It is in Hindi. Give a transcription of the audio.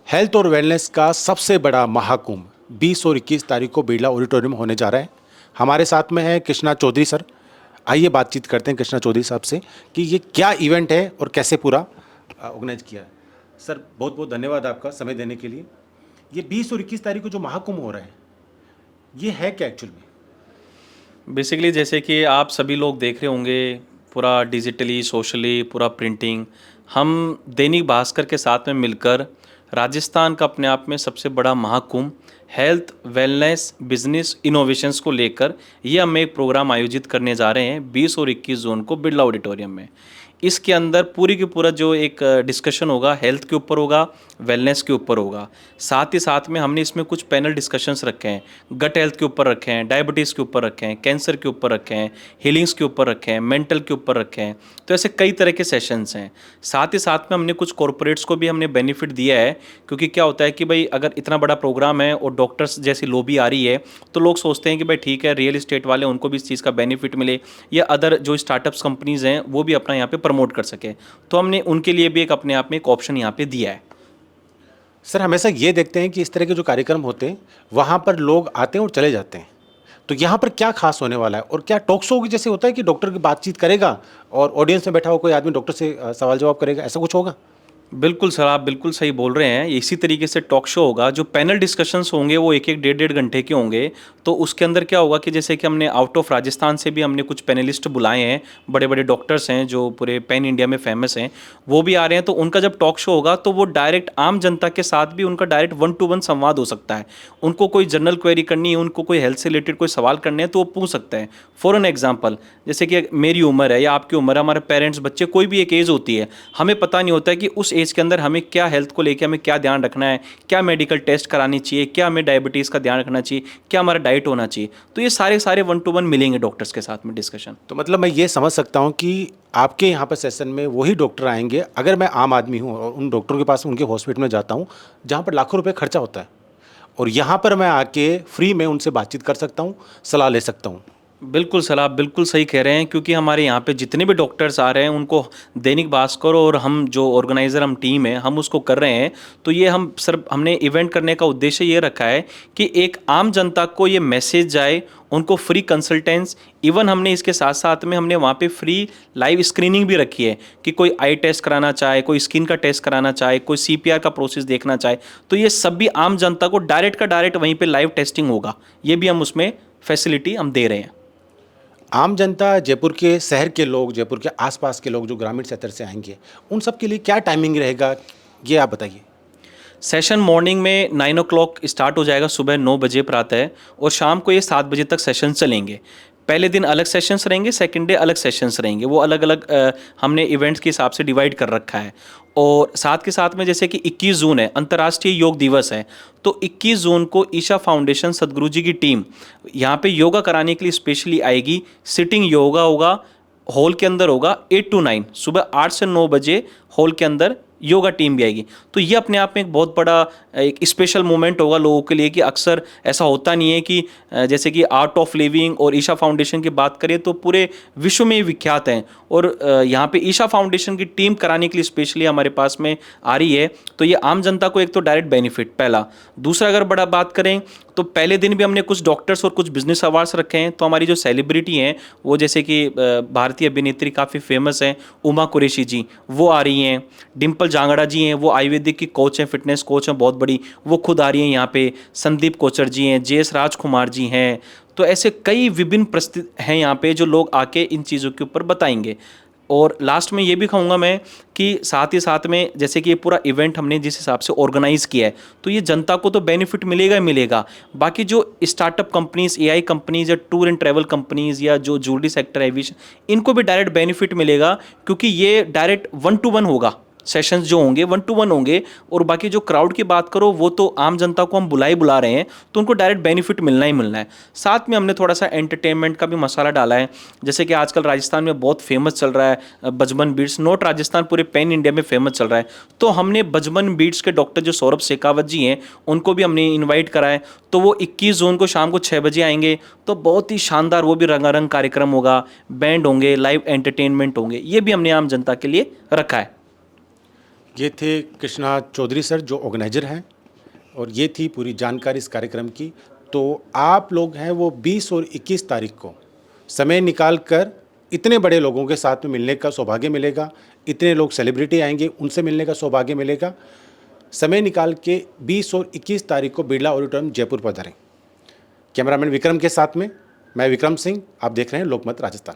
हेल्थ और वेलनेस का सबसे बड़ा महाकुंभ 20 और 21 तारीख को बिरला ऑडिटोरियम में होने जा रहा है। हमारे साथ में है कृष्णा चौधरी सर। आइए बातचीत करते हैं कृष्णा चौधरी साहब से कि ये क्या इवेंट है और कैसे पूरा ऑर्गेनाइज किया है। सर बहुत बहुत धन्यवाद आपका समय देने के लिए। ये 20 और 21 तारीख को जो महाकुंभ हो रहा है ये है क्या एक्चुअल में? बेसिकली जैसे कि आप सभी लोग देख रहे होंगे, पूरा डिजिटली सोशली पूरा प्रिंटिंग, हम दैनिक भास्कर के साथ में मिलकर राजस्थान का अपने आप में सबसे बड़ा Mahakumbh health wellness business innovations को लेकर ये हम एक प्रोग्राम आयोजित करने जा रहे हैं 20 और 21 जून को बिरला ऑडिटोरियम में। इसके अंदर पूरी की पूरा जो एक डिस्कशन होगा हेल्थ के ऊपर होगा, वेलनेस के ऊपर होगा। साथ ही साथ में हमने इसमें कुछ पैनल डिस्कशंस रखे हैं, गट हेल्थ के ऊपर रखे हैं, डायबिटीज़ के ऊपर रखे हैं, कैंसर के ऊपर रखे हैं, हीलिंग्स के ऊपर रखे हैं, मेंटल के ऊपर रखे हैं। तो ऐसे कई तरह के सेशंस हैं। साथ ही साथ में हमने कुछ कॉरपोरेट्स को भी हमने बेनिफिट दिया है, क्योंकि क्या होता है कि भाई अगर इतना बड़ा प्रोग्राम है और डॉक्टर्स जैसी लॉबी आ रही है तो लोग सोचते हैं कि भाई ठीक है रियल इस्टेट वाले उनको भी इस चीज़ का बेनिफिट मिले या अदर जो स्टार्टअप्स कंपनीज हैं वो भी अपना यहाँ पे प्रमोट कर सके। तो हमने उनके लिए भी एक अपने आप में एक ऑप्शन यहाँ पे दिया है। सर हमेशा ये देखते हैं कि इस तरह के जो कार्यक्रम होते हैं वहाँ पर लोग आते हैं और चले जाते हैं, तो यहाँ पर क्या खास होने वाला है? और क्या टॉक शो की जैसे होता है कि डॉक्टर की बातचीत करेगा और ऑडियंस में बैठा हुआ कोई आदमी डॉक्टर से सवाल जवाब करेगा, ऐसा कुछ होगा? बिल्कुल सर, आप बिल्कुल सही बोल रहे हैं। इसी तरीके से टॉक शो होगा। जो पैनल डिस्कशंस होंगे वो एक एक डेढ़ डेढ़ घंटे के होंगे। तो उसके अंदर क्या होगा कि जैसे कि हमने आउट ऑफ राजस्थान से भी हमने कुछ पैनलिस्ट बुलाए हैं, बड़े बड़े डॉक्टर्स हैं जो पूरे पैन इंडिया में फेमस हैं, वो भी आ रहे हैं। तो उनका जब टॉक शो होगा तो वो डायरेक्ट आम जनता के साथ भी उनका डायरेक्ट 1-to-1 संवाद हो सकता है। उनको कोई जनरल क्वेरी करनी है, उनको कोई हेल्थ से रिलेटेड कोई सवाल करने हैं तो वो पूछ सकते हैं। फॉर एन एग्जाम्पल, जैसे कि मेरी उम्र है या आपकी उम्र है, हमारे पेरेंट्स बच्चे कोई भी एक एज होती है, हमें पता नहीं होता है कि उस एज के अंदर हमें क्या हेल्थ को लेकर हमें क्या ध्यान रखना है, क्या मेडिकल टेस्ट करानी चाहिए, क्या हमें डायबिटीज़ का ध्यान रखना चाहिए, क्या हमारा डाइट होना चाहिए। तो ये सारे सारे 1-to-1 मिलेंगे डॉक्टर्स के साथ में डिस्कशन। तो मतलब मैं ये समझ सकता हूँ कि आपके यहाँ पर सेशन में वही डॉक्टर आएंगे, अगर मैं आम आदमी हूँ और उन डॉक्टरों के पास उनके हॉस्पिटल में जाता हूँ जहाँ पर लाखों रुपए खर्चा होता है, और यहाँ पर मैं आके फ्री में उनसे बातचीत कर सकता हूँ, सलाह ले सकता हूँ। बिल्कुल सर, आप बिल्कुल सही कह रहे हैं, क्योंकि हमारे यहाँ पे जितने भी डॉक्टर्स आ रहे हैं उनको दैनिक भास्कर और हम जो ऑर्गेनाइज़र हम टीम है हम उसको कर रहे हैं। तो ये हम सर हमने इवेंट करने का उद्देश्य ये रखा है कि एक आम जनता को ये मैसेज जाए, उनको फ्री कंसल्टेंस। इवन हमने इसके साथ साथ में हमने वहाँ पे फ्री लाइव स्क्रीनिंग भी रखी है कि कोई आई टेस्ट कराना चाहे, कोई स्किन का टेस्ट कराना चाहे, कोई CPR का प्रोसेस देखना चाहे, तो ये सब भी आम जनता को डायरेक्ट का डायरेक्ट वहीं पे लाइव टेस्टिंग होगा। ये भी हम उसमें फैसिलिटी हम दे रहे हैं। आम जनता, जयपुर के शहर के लोग, जयपुर के आसपास के लोग जो ग्रामीण क्षेत्र से आएंगे, उन सब के लिए क्या टाइमिंग रहेगा, ये आप बताइए। सेशन मॉर्निंग में 9 o'clock स्टार्ट हो जाएगा, सुबह 9 बजे प्रातः, और शाम को ये 7 बजे तक सेशन चलेंगे। पहले दिन अलग सेशंस रहेंगे, सेकंड डे अलग सेशंस रहेंगे। वो अलग अलग हमने इवेंट्स के हिसाब से डिवाइड कर रखा है। और साथ के साथ में जैसे कि 21 जून है, अंतर्राष्ट्रीय योग दिवस है, तो 21 जून को ईशा फाउंडेशन सदगुरु जी की टीम यहाँ पे योगा कराने के लिए स्पेशली आएगी। सिटिंग योगा होगा, हॉल के अंदर होगा 8 to 9, सुबह 8 से 9 बजे हॉल के अंदर योगा टीम भी आएगी। तो ये अपने आप में एक बहुत बड़ा एक स्पेशल मोमेंट होगा लोगों के लिए, कि अक्सर ऐसा होता नहीं है कि जैसे कि आर्ट ऑफ लिविंग और ईशा फाउंडेशन की बात करें तो पूरे विश्व में विख्यात हैं, और यहाँ पे ईशा फाउंडेशन की टीम कराने के लिए स्पेशली हमारे पास में आ रही है। तो ये आम जनता को एक तो डायरेक्ट बेनिफिट पहला। दूसरा अगर बड़ा बात करें तो पहले दिन भी हमने कुछ डॉक्टर्स और कुछ बिजनेस अवार्ड्स रखे हैं। तो हमारी जो सेलिब्रिटी हैं वो जैसे कि भारतीय अभिनेत्री काफ़ी फेमस हैं उमा कुरैशी जी, वो आ रही हैं। डिम्पल जांगड़ा जी हैं, वो आयुर्वेदिक की कोच हैं, फिटनेस कोच हैं बहुत बड़ी, वो खुद आ रही हैं यहाँ पे। संदीप कोचर जी हैं, JS राजकुमार जी हैं। तो ऐसे कई विभिन्न प्रस्तुत हैं यहाँ पे जो लोग आके इन चीज़ों के ऊपर बताएंगे। और लास्ट में ये भी कहूँगा मैं कि साथ ही साथ में जैसे कि ये पूरा इवेंट हमने जिस हिसाब से ऑर्गेनाइज़ किया है तो ये जनता को तो बेनिफिट मिलेगा ही मिलेगा। बाकी जो स्टार्टअप कंपनीज, AI कंपनीज या टूर एंड ट्रैवल कंपनीज या जो ज्वेलरी सेक्टर है, एविएशन, इनको भी डायरेक्ट बेनिफिट मिलेगा, क्योंकि ये डायरेक्ट 1-to-1 होगा। सेशंस जो होंगे 1-to-1 होंगे। और बाकी जो क्राउड की बात करो वो तो आम जनता को हम बुला रहे हैं, तो उनको डायरेक्ट बेनिफिट मिलना ही मिलना है। साथ में हमने थोड़ा सा एंटरटेनमेंट का भी मसाला डाला है। जैसे कि आजकल राजस्थान में बहुत फेमस चल रहा है बजमन बीट्स, नॉट राजस्थान, पूरे पैन इंडिया में फेमस चल रहा है। तो हमने बजमन बीट्स के डॉक्टर जो सौरभ शेखावत जी हैं उनको भी हमने इन्वाइट करा है। तो वो 21 जून को शाम को 6 बजे आएंगे। तो बहुत ही शानदार वो भी रंगारंग कार्यक्रम होगा, बैंड होंगे, लाइव एंटरटेनमेंट होंगे। ये भी हमने आम जनता के लिए रखा है। ये थे कृष्णा चौधरी सर जो ऑर्गेनाइजर हैं, और ये थी पूरी जानकारी इस कार्यक्रम की। तो आप लोग हैं वो 20 और 21 तारीख को समय निकाल कर इतने बड़े लोगों के साथ में मिलने का सौभाग्य मिलेगा, इतने लोग सेलिब्रिटी आएंगे उनसे मिलने का सौभाग्य मिलेगा। समय निकाल के 20 और 21 तारीख को बिरला ऑडिटोरियम जयपुर पधारें। कैमरामैन विक्रम के साथ में मैं विक्रम सिंह, आप देख रहे हैं लोकमत राजस्थान।